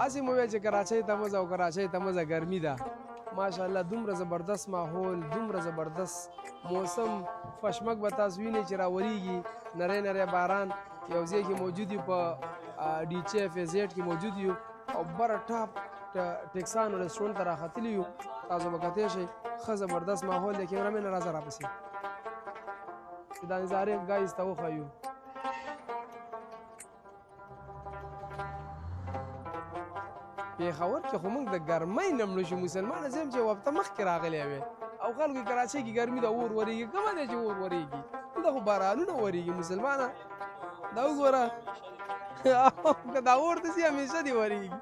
هسې مو ویل چې کراچۍ ته مه ځه او کراچۍ ته مه ځه ګرمي ده ماشاءالله دومره زبردست ماحول دومره زبردست موسم فشمک به تاسو وینئ چې راورېږي نری نری باران یو ځای کې موجود یو په ډیچې FZ کې موجود یو او بره ټاپ ټکسان رسټورنټ ته راختلي یو تاسو به کتلی شئ ښه زبردست ماحول دی کیمرامین راځه راپسې چې دا نظارې ګایز ته وښیو پېښور کې خو موږ د ګرمۍ نه مړه شو مسلمانه زه یم چې یو هفته مخکې راغلی وې او خلکو کراچۍ کې ګرمي ده اور ورېږي کومه دی چې اور ورېږي دلته خو بارانونه ورېږي مسلمانه دا وګوره که دا اور داسې همیشه دې ورېږي